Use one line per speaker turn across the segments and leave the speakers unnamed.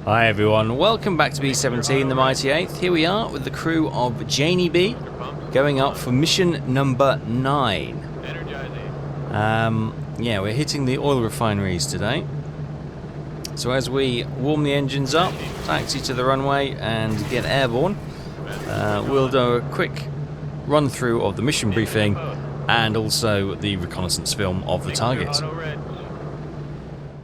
Hi everyone, welcome back to B-17, the mighty 8th. Here we are with the crew of Jaynee-B, going up for mission number 9. Yeah, we're hitting the oil refineries today. So as we warm the engines up, taxi to the runway and get airborne, we'll do a quick run through of the mission briefing and also the reconnaissance film of the target.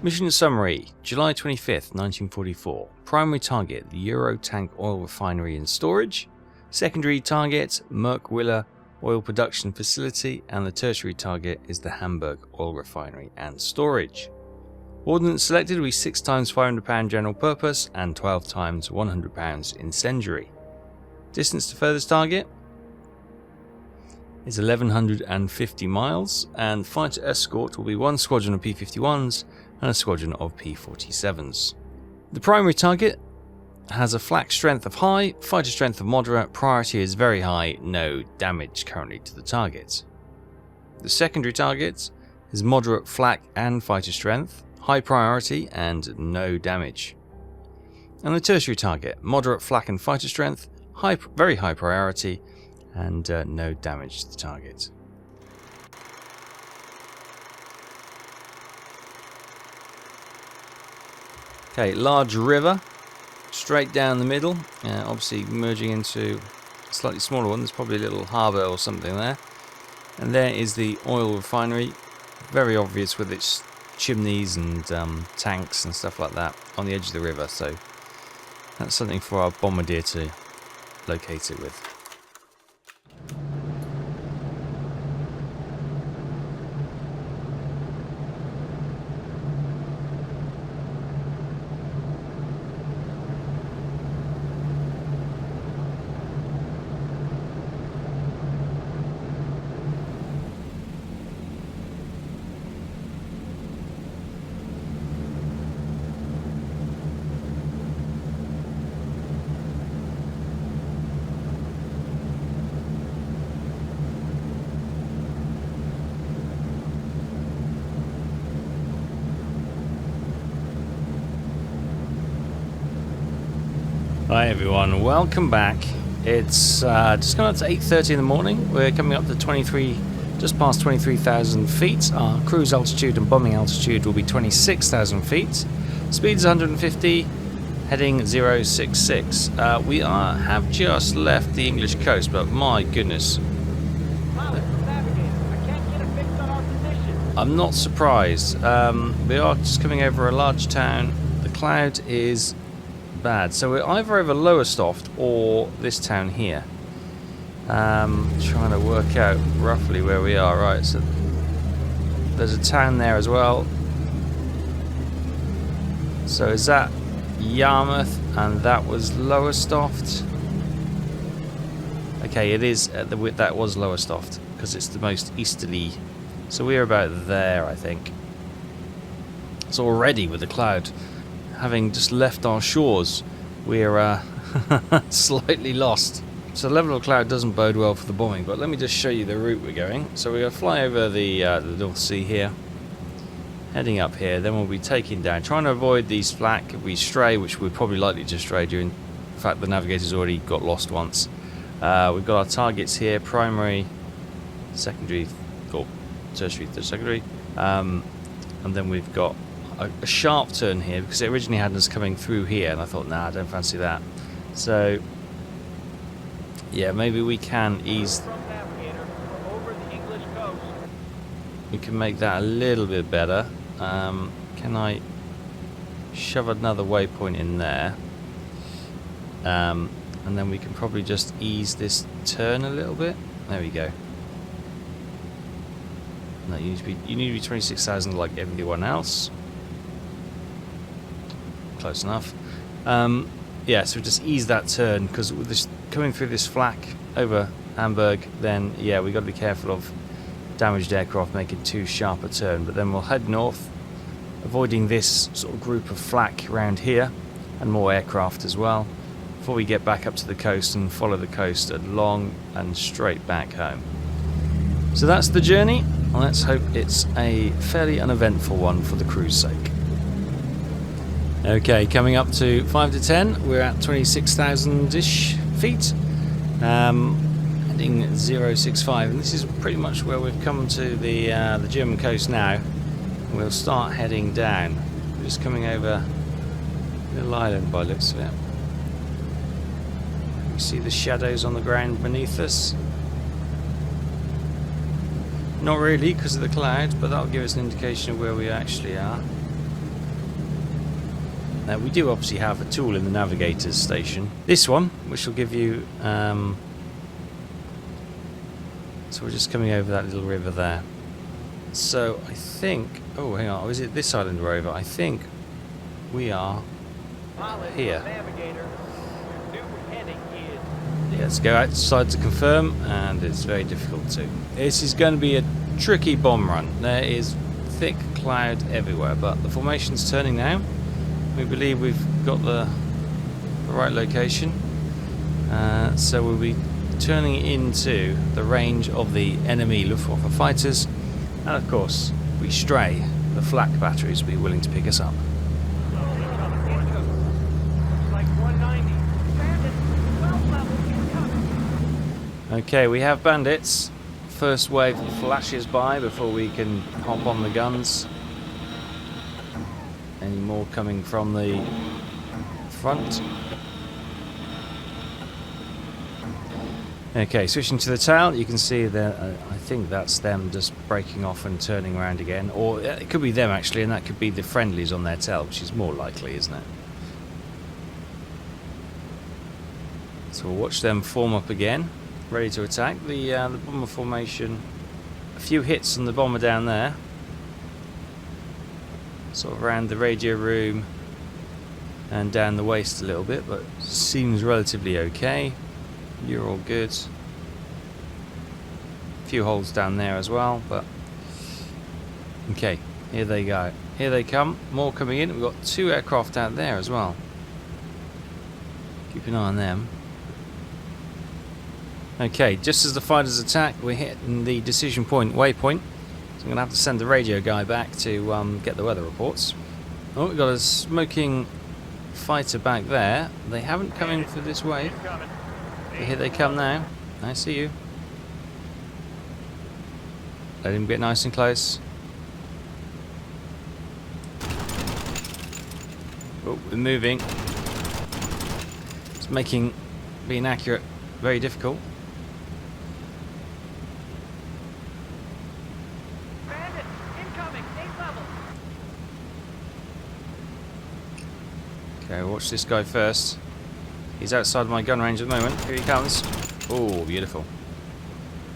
Mission summary, July 25th, 1944. Primary target, the Euro Tank Oil Refinery and Storage. Secondary target, Merkwiller Oil Production Facility. And the tertiary target is the Hamburg Oil Refinery and Storage. Ordnance selected will be 6 times £500 general purpose and 12 times £100 incendiary. Distance to furthest target is 1150 miles, and fighter escort will be 1 squadron of P-51s and a squadron of P-47s. The primary target has a flak strength of high, fighter strength of moderate, priority is very high, no damage currently to the target. The secondary target is moderate flak and fighter strength, high priority and no damage. And the tertiary target, moderate flak and fighter strength, very high priority and no damage to the target. Okay, large river, straight down the middle, obviously merging into a slightly smaller one. There's probably a little harbour or something there. And there is the oil refinery, very obvious with its chimneys and tanks and stuff like that on the edge of the river. So that's something for our bombardier to locate it with. Hi everyone, welcome back. It's just gone up to 8:30 in the morning. We're coming up to just past 23,000 feet. Our cruise altitude and bombing altitude will be 26,000 feet. Speed is 150, heading 066. We have just left the English coast, but my goodness. I'm not surprised. We are just coming over a large town. The cloud is bad, so we're either over Lowestoft or this town here. Trying to work out roughly where we are. Right, so there's a town there as well. So is that Yarmouth and that was Lowestoft? Okay, it is that was Lowestoft because it's the most easterly. So we're about there, I think. It's already with the cloud. Having just left our shores, we're slightly lost. So the level of cloud doesn't bode well for the bombing, but let me just show you the route we're going. So we're going to fly over the North Sea here, heading up here, then we'll be taking down, trying to avoid these flak. If we stray, which we're probably likely to stray in fact the navigator's already got lost once. We've got our targets here, primary, secondary, or tertiary, secondary, and then we've got a sharp turn here because it originally had us coming through here and I thought, nah, I don't fancy that. So yeah, maybe we can ease, we can make that a little bit better. Can I shove another waypoint in there, and then we can probably just ease this turn a little bit. There we go. No, you need to be 26,000 like everyone else. Close enough. Yeah, so just ease that turn because with this coming through this flak over Hamburg, then yeah, we got to be careful of damaged aircraft making too sharp a turn. But then we'll head north, avoiding this sort of group of flak around here and more aircraft as well, before we get back up to the coast and follow the coast along and straight back home. So that's the journey. Let's hope it's a fairly uneventful one for the crew's sake. Okay, coming up to 5 to 10, we're at 26,000-ish feet, heading 065, and this is pretty much where we've come to the German coast now. We'll start heading down. We're just coming over a little island by the looks of it. We see the shadows on the ground beneath us. Not really because of the clouds, but that'll give us an indication of where we actually are. Now we do obviously have a tool in the navigator's station. This one, which will give you... so we're just coming over that little river there. So I think... Oh, hang on. Is it this island we're over? I think we are here. Yeah, let's go outside to confirm, and it's very difficult to. This is going to be a tricky bomb run. There is thick cloud everywhere, but the formation's turning now. We believe we've got the right location, so we'll be turning into the range of the enemy Luftwaffe fighters, and of course, if we stray, the flak batteries will be willing to pick us up. Okay, we have bandits. First wave flashes by before we can hop on the guns. Any more coming from the front? Okay, switching to the tail, you can see that I think that's them just breaking off and turning around again. Or it could be them actually, and that could be the friendlies on their tail, which is more likely, isn't it? So we'll watch them form up again, ready to attack. The bomber formation, a few hits on the bomber down there. Sort of around the radio room and down the waist a little bit, but seems relatively okay. You're all good. A few holes down there as well, but okay, here they go. Here they come. More coming in. We've got 2 aircraft out there as well. Keep an eye on them. Okay, just as the fighters attack, we're hitting the decision point waypoint. So I'm going to have to send the radio guy back to get the weather reports. Oh, we've got a smoking fighter back there. They haven't come in for this wave. But here they come now. I see you. Let him get nice and close. Oh, we're moving. It's making being accurate very difficult. Okay, watch this guy first. He's outside my gun range at the moment. Here he comes. Oh, beautiful.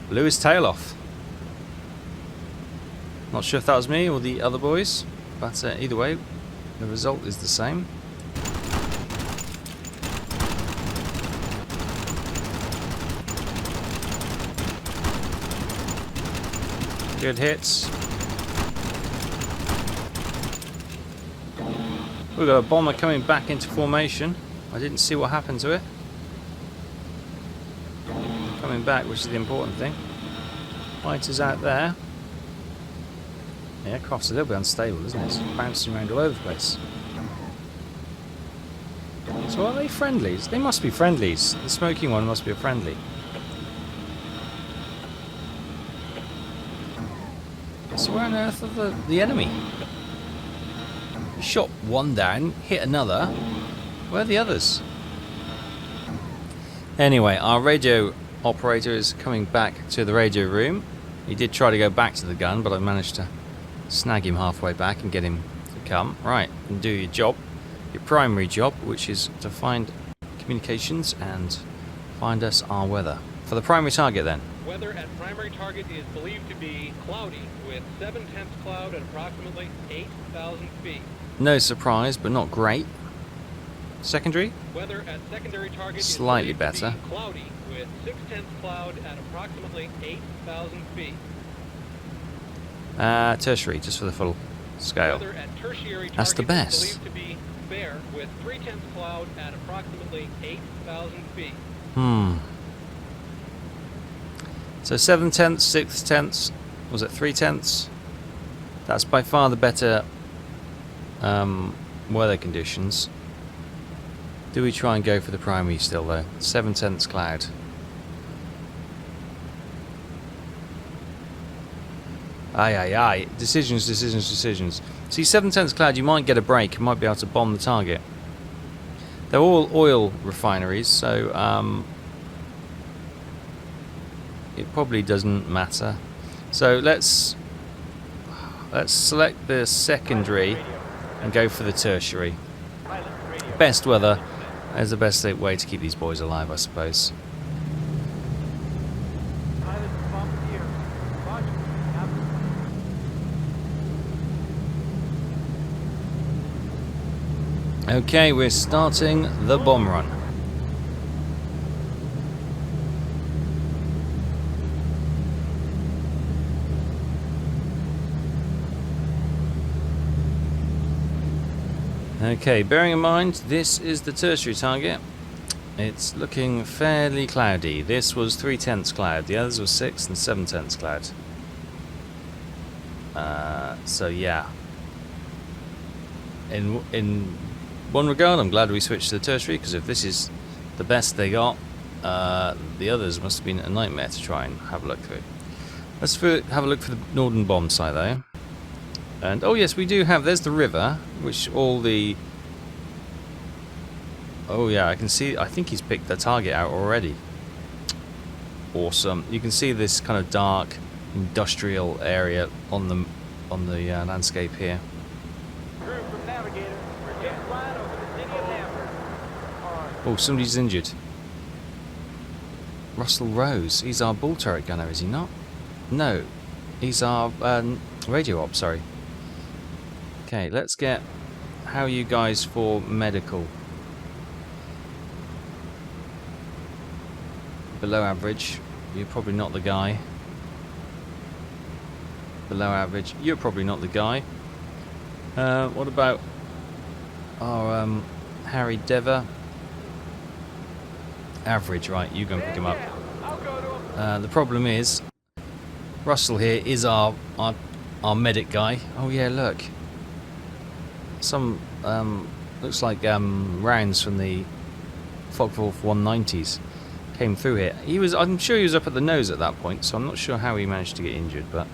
Blew his tail off. Not sure if that was me or the other boys, but either way, the result is the same. Good hits. We've got a bomber coming back into formation. I didn't see what happened to it. Coming back, which is the important thing. Fighters out there. The aircraft's a little bit unstable, isn't it? It's bouncing around all over the place. So are they friendlies? They must be friendlies. The smoking one must be a friendly. So where on earth are the enemy? We shot one down, hit another. Where are the others? Anyway, our radio operator is coming back to the radio room. He did try to go back to the gun, but I managed to snag him halfway back and get him to come. Right, and do your job. Your primary job, which is to find communications and find us our weather. For the primary target then.
Weather at primary target is believed to be cloudy with 7/10 cloud at approximately 8,000 feet.
No surprise, but not great. Secondary?
Weather at secondary target
slightly
is
better.
to be cloudy with 6/10 cloud at approximately 8,000 feet.
Tertiary, just for the full scale.
Weather at tertiary
That's the
target
best.
is believed to be fair with 3/10 cloud at approximately 8,000 feet.
So 7/10, 6/10, was it 3/10? That's by far the better weather conditions. Do we try and go for the primary still though? 7/10 cloud. Aye. Decisions. See, 7/10 cloud, you might get a break. You might be able to bomb the target. They're all oil refineries, so it probably doesn't matter. So let's select the secondary and go for the tertiary. Best weather is the best way to keep these boys alive, I suppose. Okay, we're starting the bomb run. Okay, bearing in mind this is the tertiary target, it's looking fairly cloudy. This was 3/10 cloud, the others were 6 and 7/10 cloud. So yeah, in one regard, I'm glad we switched to the tertiary, because if this is the best they got, the others must have been a nightmare to try and have a look through. Let's have a look for the northern bomb site though. And oh yes, we do have, there's the river, which all the... Oh yeah, I can see, I think he's picked the target out already. Awesome. You can see this kind of dark industrial area on the landscape here. Oh, somebody's injured. Russell Rose. He's our bull turret gunner, is he not? No. He's our radio op, sorry. Okay, let's get... How are you guys for medical? Below average. You're probably not the guy. Below average. You're probably not the guy. What about our Harry Dever? Average, right, you go and pick him up. The problem is, Russell here is our medic guy. Oh yeah, look. Some, looks like rounds from the Focke-Wulf 190s came through here. I'm sure he was up at the nose at that point, so I'm not sure how he managed to get injured, but...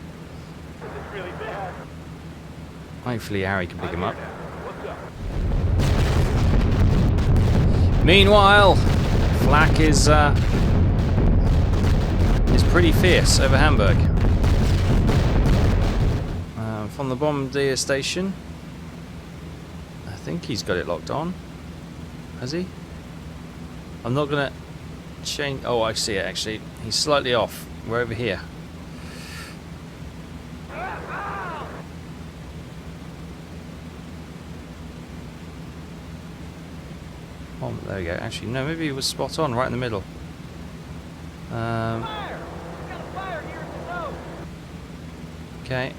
Hopefully Harry can pick him up. Meanwhile... Flak is pretty fierce over Hamburg. From the bombardier station, I think he's got it locked on. Has he? I'm not gonna change. Oh, I see it actually. He's slightly off. We're over here. Oh, there we go. Actually, no, maybe he was spot on, right in the middle. Okay,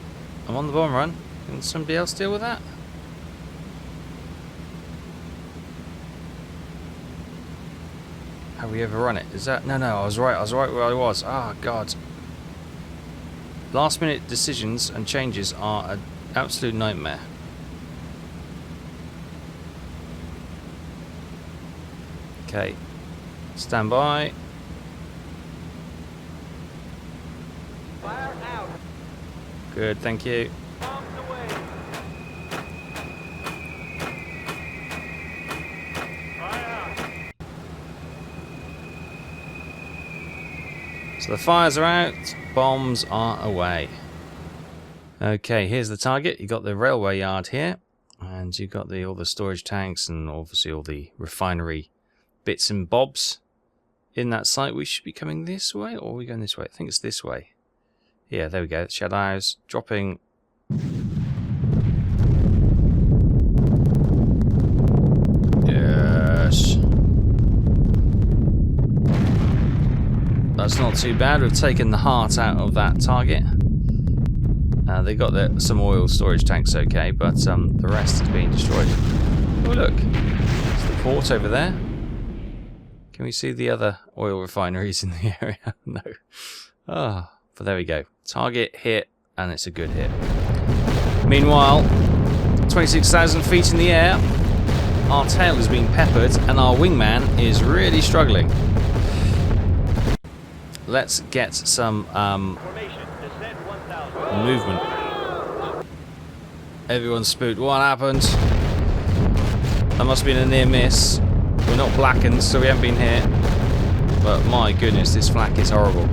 I'm on the bomb run. Can somebody else deal with that? Have we ever run it? Is that... No, I was right where I was. Ah, God. Last minute decisions and changes are an absolute nightmare. Okay, stand by. Fire out. Good, thank you. So the fires are out, bombs are away. Okay, here's the target. You got the railway yard here, and you got all the storage tanks and obviously all the refinery bits and bobs in that site. We should be coming this way, or are we going this way? I think it's this way. Yeah, there we go. Shadows dropping. Yes. That's not too bad. We've taken the heart out of that target. They got some oil storage tanks okay, but the rest is being destroyed. Oh look, it's the port over there. Can we see the other oil refineries in the area? No. Ah, but there we go. Target hit, and it's a good hit. Meanwhile, 26,000 feet in the air. Our tail is being peppered and our wingman is really struggling. Let's get some movement. Everyone's spooked. What happened? That must have been a near miss. We're not blackened, so we haven't been hit. But my goodness, this flak is horrible.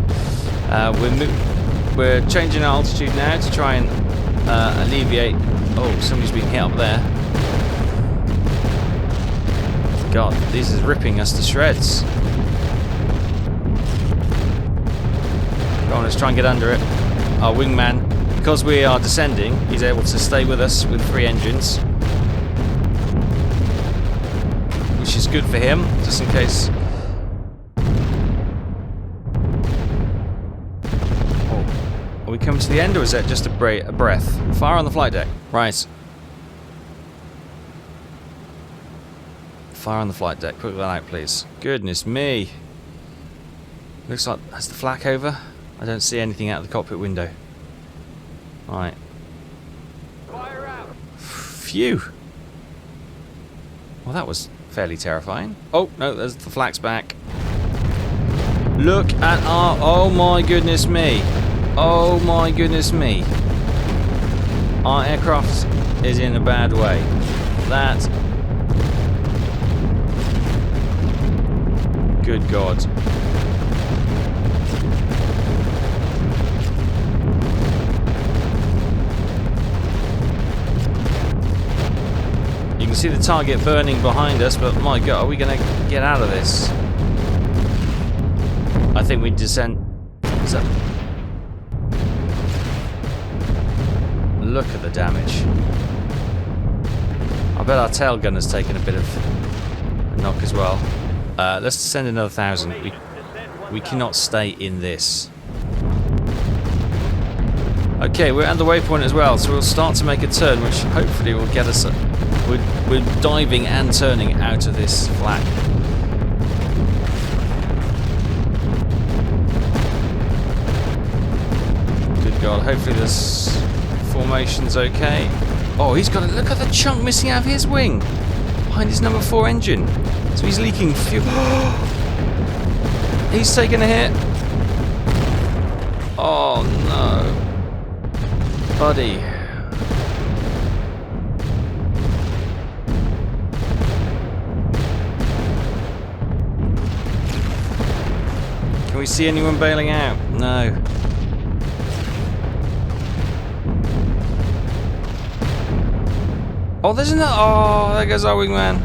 We're changing our altitude now to try and alleviate. Oh, somebody's been hit up there. God, this is ripping us to shreds. Come on, let's try and get under it. Our wingman, because we are descending, he's able to stay with us with 3 engines, which is good for him, just in case. Oh, are we coming to the end, or is that just a breath? Fire on the flight deck. Right. Fire on the flight deck. Put that out, please. Goodness me. Looks like that's the flak over. I don't see anything out of the cockpit window. Right.
Fire out.
Phew. Well, that was fairly terrifying. Oh, no, there's the flak's back. Look at our... Oh my goodness me. Oh my goodness me. Our aircraft is in a bad way. That... Good God. You can see the target burning behind us, but my God, are we going to get out of this? I think we descend. Look at the damage. I bet our tail gunner's taken a bit of a knock as well. Let's descend another 1,000. We cannot stay in this. Okay, we're at the waypoint as well, so we'll start to make a turn, which hopefully will get us... We're diving and turning out of this flak. Good God, hopefully this formation's okay. Oh, he's got a look at the chunk missing out of his wing behind his number 4 engine. So he's leaking fuel. He's taking a hit. Oh no. Buddy. Can we see anyone bailing out? No. Oh, there's another. Oh, there goes our wingman.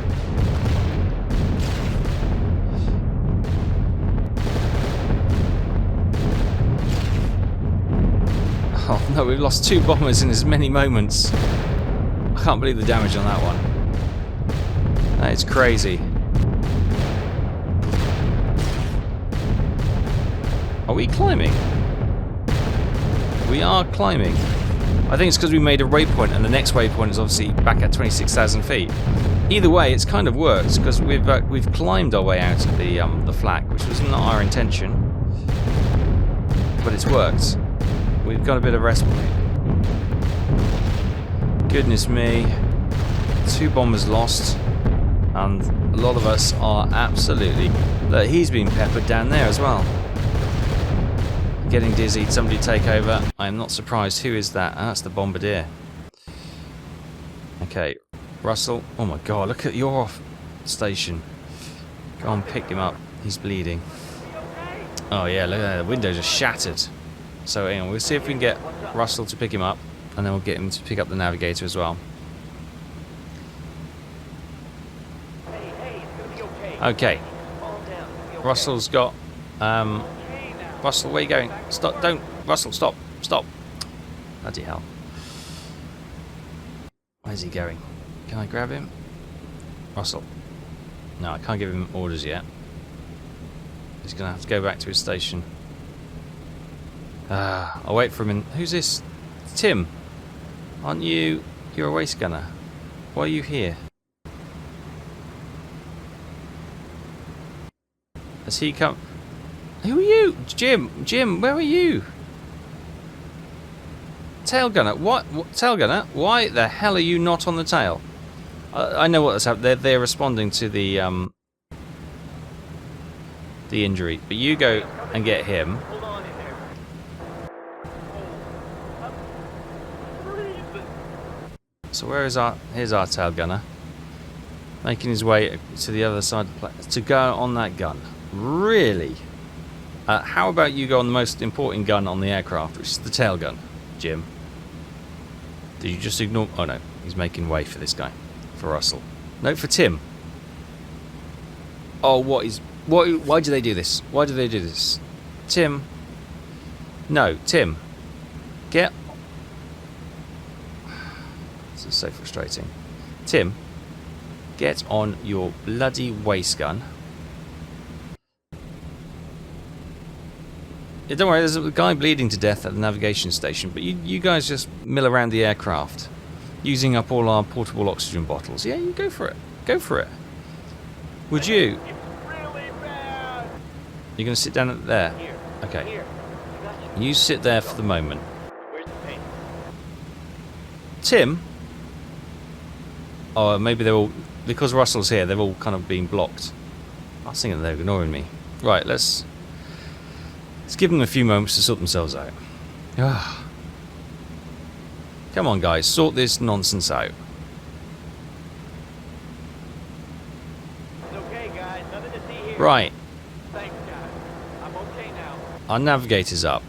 Oh no, we've lost 2 bombers in as many moments. I can't believe the damage on that one. That is crazy. Are we climbing? We are climbing. I think it's because we made a waypoint, and the next waypoint is obviously back at 26,000 feet. Either way, it's kind of worked because we've climbed our way out of the flak, which was not our intention, but it's worked. We've got a bit of respite. Goodness me. 2 bombers lost. And a lot of us are absolutely... Look, he's been peppered down there as well. Getting dizzy. Somebody take over. I'm not surprised. Who is that? Oh, that's the bombardier. Okay. Russell. Oh my God, look at your station. Go on, pick him up. He's bleeding. Oh yeah, look at that. The windows are shattered. So anyway, we'll see if we can get Russell to pick him up, and then we'll get him to pick up the navigator as well. Okay. Russell's got... Russell, where are you going? Stop! Don't! Russell, stop! Stop! Bloody hell. Where's he going? Can I grab him? Russell. No, I can't give him orders yet. He's going to have to go back to his station. I'll wait for him. Who's this? Tim. Aren't you? You're a waste gunner. Why are you here? Has he come? Who are you? Jim, where are you? Tail gunner, what? Tail gunner, why the hell are you not on the tail? I know what's happening. They're responding to the injury, but you go and get him. So where is here's our tail gunner, making his way to the other side of the plane to go on that gun. Really? How about you go on the most important gun on the aircraft, which is the tail gun, Jim? Did you just ignore? Oh no, he's making way for this guy, for Russell. No, for Tim. Oh, why do they do this? Why do they do this? Tim. No, Tim. Get. This is so frustrating. Tim, get on your bloody waist gun. Yeah, don't worry, there's a guy bleeding to death at the navigation station, but you guys just mill around the aircraft, using up all our portable oxygen bottles. Yeah, you go for it. Go for it. Would you?
Really bad.
You're going to sit down there? Okay. You sit there for the moment.
Where's the paint?
Tim? Oh, maybe they're all... Because Russell's here, they've all kind of been blocked. I was thinking they're ignoring me. Right, let's give them a few moments to sort themselves out. Come on, guys, sort this nonsense out.
It's okay, guys. Nothing to see here.
Right,
Thanks, guys. I'm okay now.
our navigator's up.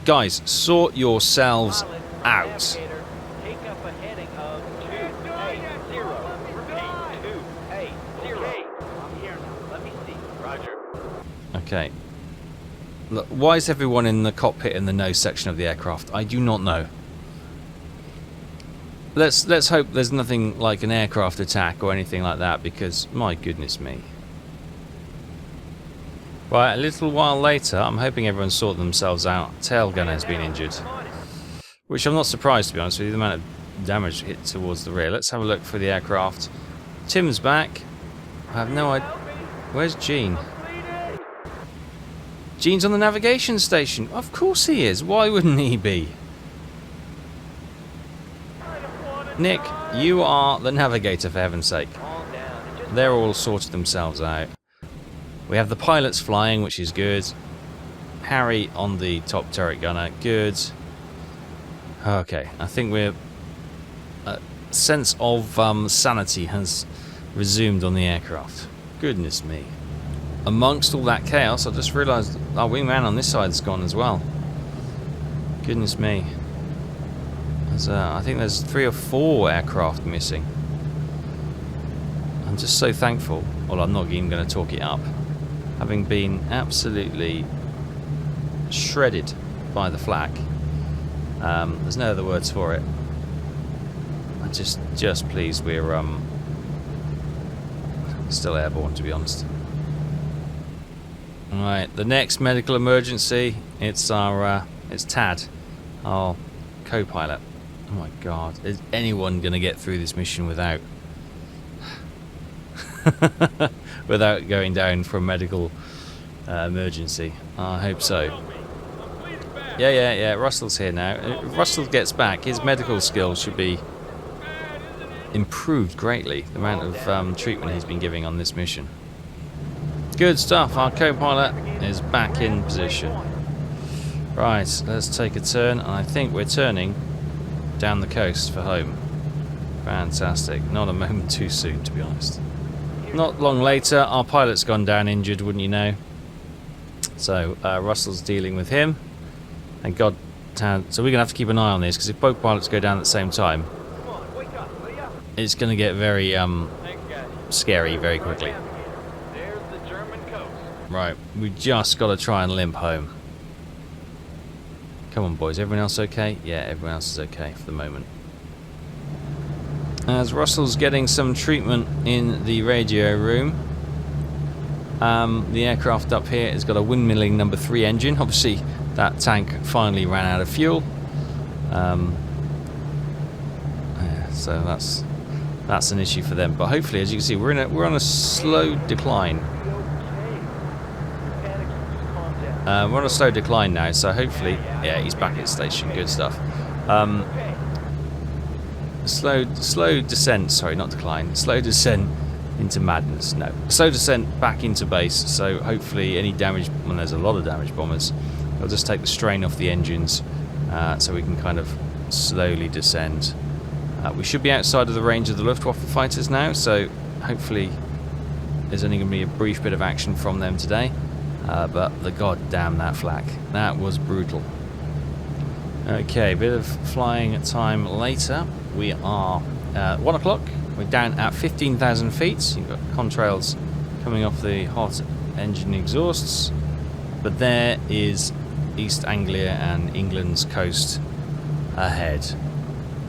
Guys, sort yourselves
Pilot,
out.
navigator, take up a heading of 280. Repeat, 280. Okay, I'm here now. Let me see. Roger.
Okay. Look, why is everyone in the cockpit in the nose section of the aircraft? I do not know. Let's hope there's nothing like an aircraft attack or anything like that, because my goodness me. Right, a little while later, I'm hoping everyone sorted themselves out. Tail gunner has been injured, which I'm not surprised, to be honest with you, the amount of damage hit towards the rear. Let's have a look for the aircraft. Tim's back. I have no idea. Where's Gene? Gene's on the navigation station. Of course he is. Why wouldn't he be? Nick, you are the navigator, for heaven's sake. They're all sorted themselves out. We have the pilots flying, which is good. Harry on the top turret gunner, good. Okay, I think we're... A sense of sanity has resumed on the aircraft. Goodness me. Amongst all that chaos, I just realised our wingman on this side's gone as well. Goodness me. I think there's 3 or 4 aircraft missing. I'm just so thankful. Well, I'm not even going to talk it up. Having been absolutely shredded by the flak. There's no other words for it. I'm just pleased we're still airborne, to be honest. Alright, the next medical emergency, it's our it's Tad, our co-pilot. Oh my god, is anyone gonna get through this mission without without going down for a medical emergency? I hope so. Yeah, Russell's here now. If Russell gets back, his medical skills should be improved greatly, the amount of treatment he's been giving on this mission. Good stuff, our co-pilot is back in position. Right, let's take a turn, and I think we're turning down the coast for home. Fantastic, not a moment too soon, to be honest. Not long later, our pilot's gone down injured, wouldn't you know? So Russell's dealing with him, and so we're going to have to keep an eye on this, because if both pilots go down at the same time, it's going to get very scary very quickly. Right, we just got to try and limp home. Come on, boys. Everyone else okay? Yeah, everyone else is okay for the moment. As Russell's getting some treatment in the radio room, the aircraft up here has got a windmilling number 3 engine. Obviously, that tank finally ran out of fuel. Yeah, so that's an issue for them. But hopefully, as you can see, we're on a slow decline. We're on a slow decline now, so hopefully, yeah, he's back at station. Good stuff.
Okay.
Slow descent, sorry, not decline. Slow descent into madness. No, slow descent back into base. So hopefully any damage, when there's a lot of damage bombers, it'll just take the strain off the engines, so we can kind of slowly descend. We should be outside of the range of the Luftwaffe fighters now, so hopefully there's only going to be a brief bit of action from them today. But the goddamn that flak, that was brutal. Okay, a bit of flying time later. We are 1 o'clock. We're down at 15,000 feet. You've got contrails coming off the hot engine exhausts. But there is East Anglia and England's coast ahead.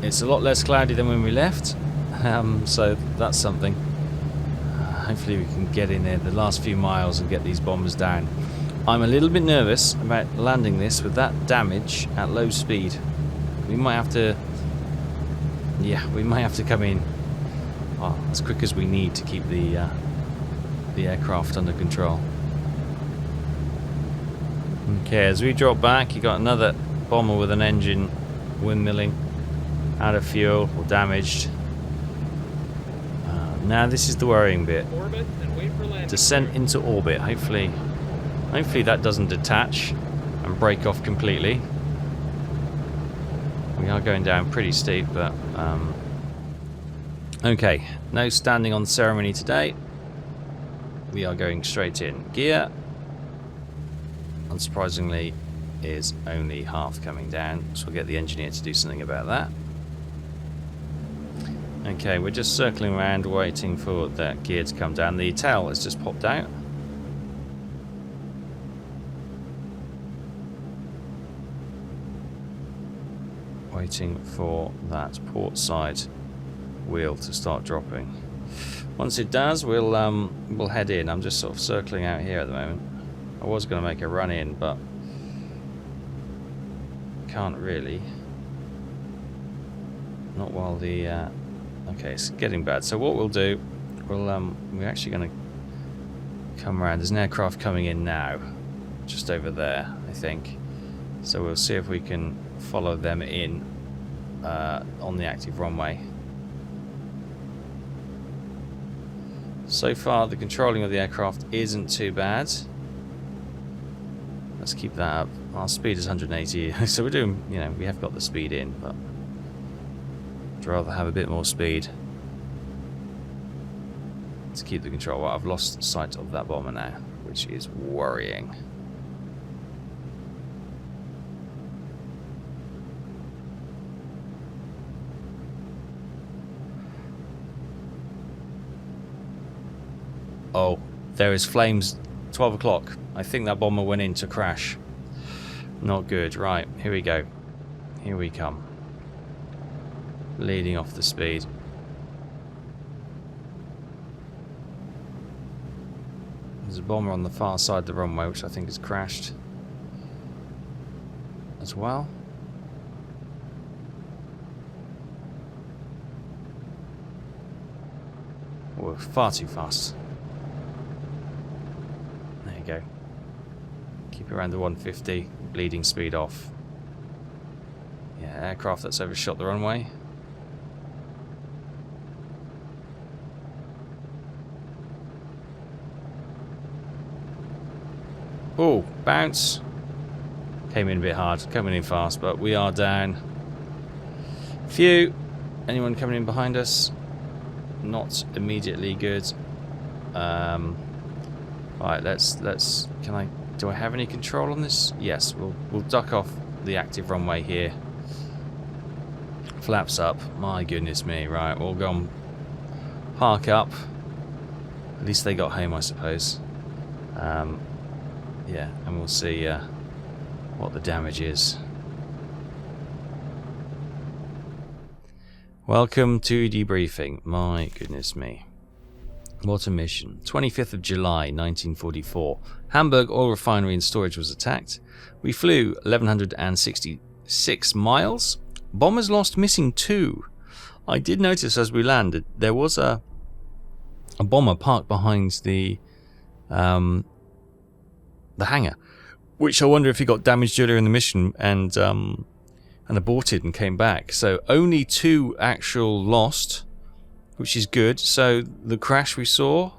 It's a lot less cloudy than when we left, so that's something. Hopefully we can get in there the last few miles and get these bombers down. I'm a little bit nervous about landing this with that damage at low speed. We might have to... Yeah, we might have to come in as quick as we need to keep the aircraft under control. Okay, as we drop back, you got another bomber with an engine windmilling, out of fuel or damaged. Now this is the worrying bit.
Orbit and wait for landing.
Descent into orbit. Hopefully that doesn't detach and break off completely. We are going down pretty steep, but okay. No standing on ceremony today. We are going straight in. Gear, unsurprisingly, is only half coming down, so we'll get the engineer to do something about that. Okay, we're just circling around waiting for that gear to come down. The tail has just popped out. Waiting for that port side wheel to start dropping. Once it does, we'll head in. I'm just sort of circling out here at the moment. I was going to make a run in, but can't really. Not while the okay, it's getting bad. So what we'll do, we're actually going to come around. There's an aircraft coming in now, just over there, I think. So we'll see if we can follow them in on the active runway. So far, the controlling of the aircraft isn't too bad. Let's keep that up. Our speed is 180, so we're doing, you know, we have got the speed in, but I'd rather have a bit more speed to keep the control. Well, I've lost sight of that bomber now, which is worrying. Oh, there is flames. 12 o'clock. I think that bomber went in to crash. Not good. Right, here we go. Here we come. Leading off the speed. There's a bomber on the far side of the runway, which I think has crashed as well. Oh, we're far too fast. There you go. Keep around the 150, bleeding speed off. Yeah, aircraft that's overshot the runway. Oh, bounce. Came in a bit hard, coming in fast, but we are down. Phew. Anyone coming in behind us? Not immediately good. Right, let's. Do I have any control on this? Yes, we'll duck off the active runway here. Flaps up. My goodness me. Right, we'll go and park up. At least they got home, I suppose. Yeah, and we'll see what the damage is. Welcome to debriefing. My goodness me. What a mission. 25th of July 1944. Hamburg oil refinery and storage was attacked. We flew 1,166 miles. Bombers lost missing 2. I did notice as we landed there was a bomber parked behind the hangar, which I wonder if he got damaged earlier in the mission and and aborted and came back. So only 2 actual lost, which is good. So the crash we saw...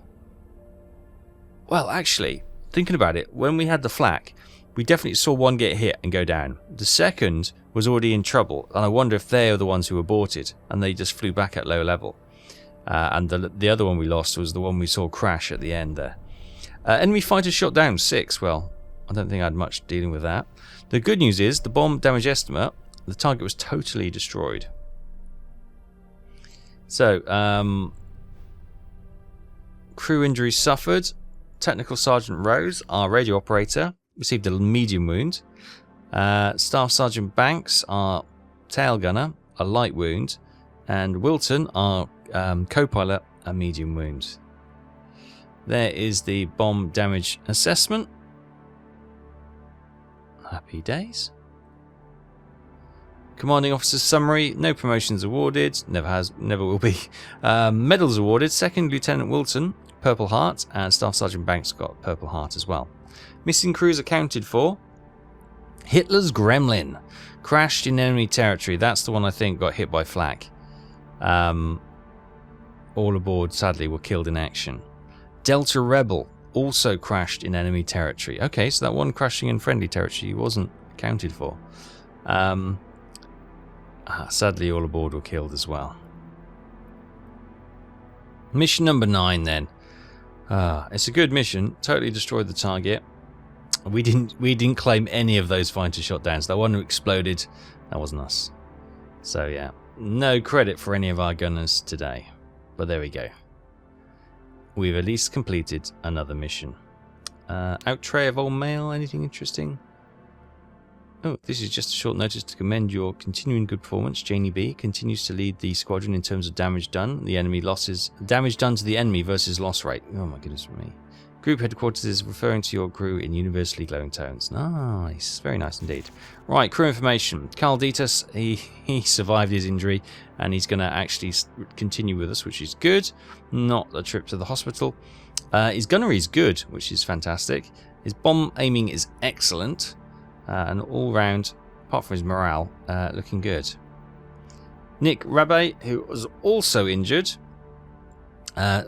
Well, actually, thinking about it, when we had the flak, we definitely saw one get hit and go down. The second was already in trouble, and I wonder if they are the ones who aborted, and they just flew back at low level. And the other one we lost was the one we saw crash at the end there. Enemy fighters shot down 6. Well, I don't think I had much dealing with that. The good news is, the bomb damage estimate, the target was totally destroyed. So, crew injuries suffered. Technical Sergeant Rose, our radio operator, received a medium wound. Staff Sergeant Banks, our tail gunner, a light wound. And Wilton, our co-pilot, a medium wound. There is the bomb damage assessment. Happy days. Commanding officer's summary: no promotions awarded, never will be. Medals awarded: Second Lieutenant Wilton, Purple Heart, and Staff Sergeant Banks got Purple Heart as well. Missing crews accounted for. Hitler's Gremlin crashed in enemy territory. That's the one I think got hit by flak. All aboard, sadly, were killed in action. Delta Rebel also crashed in enemy territory. Okay, so that one crashing in friendly territory wasn't accounted for. Sadly, all aboard were killed as well. Mission number 9 then. It's a good mission. Totally destroyed the target. We didn't claim any of those fighter shot downs. That one who exploded, that wasn't us. So yeah, no credit for any of our gunners today. But there we go. We've at least completed another mission. Out tray of old mail, anything interesting? Oh, this is just a short notice to commend your continuing good performance. Jaynee-B continues to lead the squadron in terms of damage done. The enemy losses, damage done to the enemy versus loss rate. Oh my goodness me. Group headquarters is referring to your crew in universally glowing tones. Nice, very nice indeed. Right, crew information. Carl Dietus, he survived his injury and he's going to actually continue with us, which is good. Not a trip to the hospital. His gunnery is good, which is fantastic. His bomb aiming is excellent. And all round, apart from his morale, looking good. Nick Rabbe, who was also injured,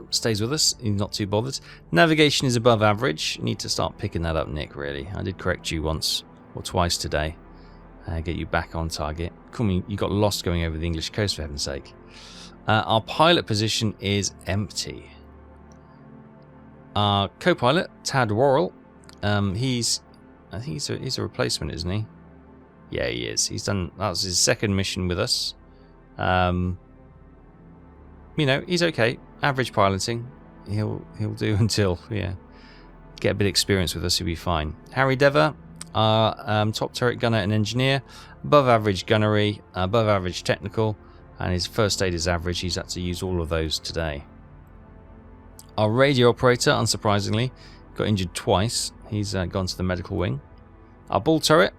stays with us. He's not too bothered. Navigation is above average. You need to start picking that up, Nick, really. I did correct you once or twice today. Get you back on target. You got lost going over the English coast, for heaven's sake. Our pilot position is empty. Our co-pilot, Tad Worrell, I think he's a replacement, isn't he? Yeah, he is. That was his second mission with us. You know, he's okay. Average piloting. He'll do until get a bit of experience with us. He'll be fine. Harry Dever, our top turret gunner and engineer, above average gunnery, above average technical, and his first aid is average. He's had to use all of those today. Our radio operator, unsurprisingly, got injured twice. He's gone to the medical wing. Our bull turret,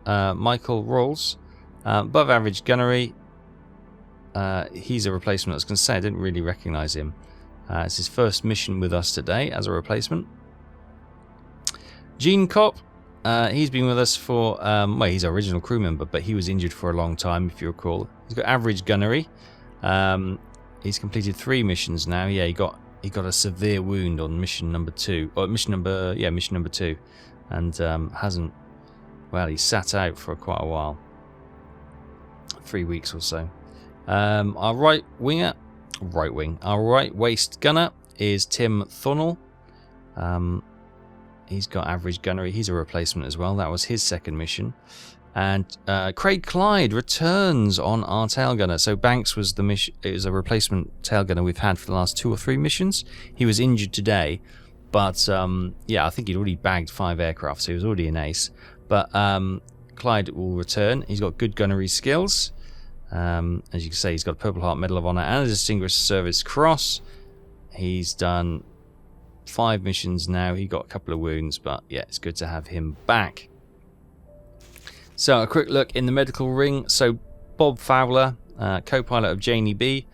Michael Rawls, above average gunnery. He's a replacement. I was going to say, I didn't really recognise him. It's his first mission with us today as a replacement. Gene Kopp, he's been with us for, well, he's our original crew member, but he was injured for a long time, if you recall. He's got average gunnery. He's completed 3 missions now. Yeah, he got a severe wound on mission number 2. Or mission number 2. And hasn't, well, he's sat out for quite a while. 3 weeks or so. Our right waist gunner is Tim Thornell. He's got average gunnery. He's a replacement as well. That was his second mission. And Craig Clyde returns on our tail gunner. So Banks was the mission. It was a replacement tail gunner we've had for the last 2 or 3 missions. He was injured today, but yeah, I think he'd already bagged 5 aircraft, so he was already an ace. But Clyde will return. He's got good gunnery skills. As you can say, he's got a Purple Heart Medal of Honor and a Distinguished Service Cross. He's done 5 missions now. He got a couple of wounds, but yeah, it's good to have him back. So a quick look in the medical ring. So Bob Fowler, co-pilot of Jaynee-B,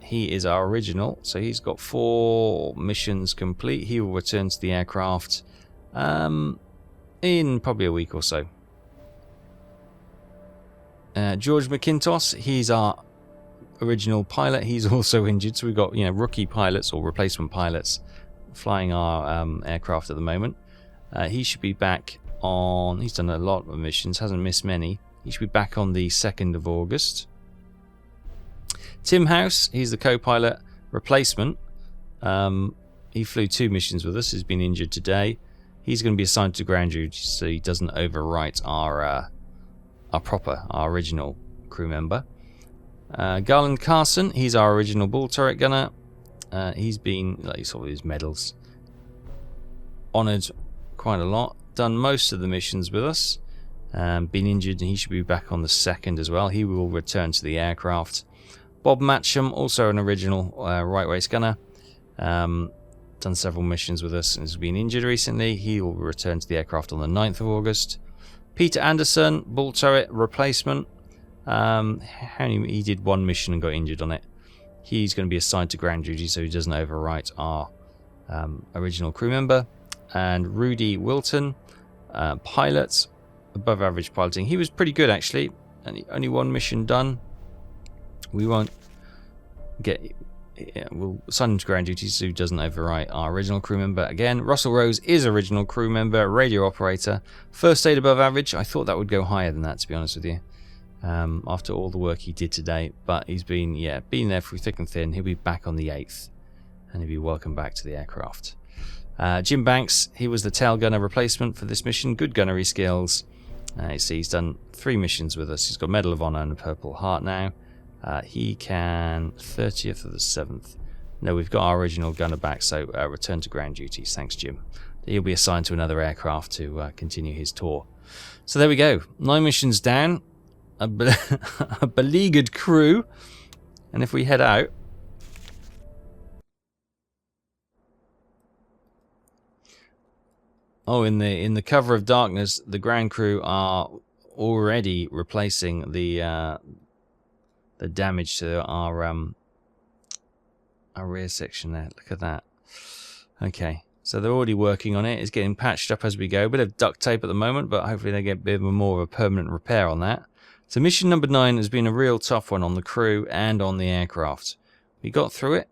he is our original. So he's got 4 missions complete. He will return to the aircraft in probably a week or so. George McIntosh, he's our original pilot. He's also injured, so we've got rookie pilots or replacement pilots flying our aircraft at the moment. He should be back on. He's done a lot of missions, hasn't missed many. He should be back on the 2nd of August. Tim House, he's the co-pilot replacement. He flew 2 missions with us. He's been injured today. He's going to be assigned to ground duty so he doesn't overwrite our original crew member. Garland Carson, he's our original bull turret gunner. He's been, like you saw with his medals, honoured quite a lot. Done most of the missions with us. Been injured, and he should be back on the 2nd as well. He will return to the aircraft. Bob Matcham, also an original right waist gunner. Done several missions with us and has been injured recently. He will return to the aircraft on the 9th of August. Peter Anderson, bull turret replacement. He did 1 mission and got injured on it. He's going to be assigned to ground duty so he doesn't overwrite our original crew member. And Rudy Wilton, pilot, above average piloting. He was pretty good actually, and only 1 mission done. We won't get. We'll assign him to ground duty so he doesn't overwrite our original crew member again. Russell Rose is original crew member, radio operator, first aid above average. I thought that would go higher than that, to be honest with you, after all the work he did today. But he's been there through thick and thin. He'll be back on the 8th, and he'll be welcome back to the aircraft. Jim Banks, he was the tail gunner replacement for this mission. Good gunnery skills. You see, he's done 3 missions with us. He's got Medal of Honor and a Purple Heart now. He can 30th of the 7th. No, we've got our original gunner back, so return to ground duties. Thanks, Jim. He'll be assigned to another aircraft to continue his tour. So there we go. 9 missions down. A beleaguered crew. And if we head out, in the cover of darkness, the ground crew are already replacing the damage to our rear section there. Look at that. Okay, so they're already working on it. It's getting patched up as we go. A bit of duct tape at the moment, but hopefully they get a bit more of a permanent repair on that. So mission number 9 has been a real tough one on the crew and on the aircraft. We got through it,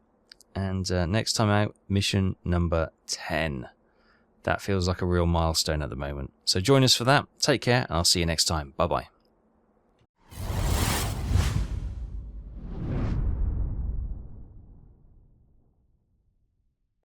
and next time out, mission number 10. That feels like a real milestone at the moment. So join us for that. Take care, and I'll see you next time. Bye-bye.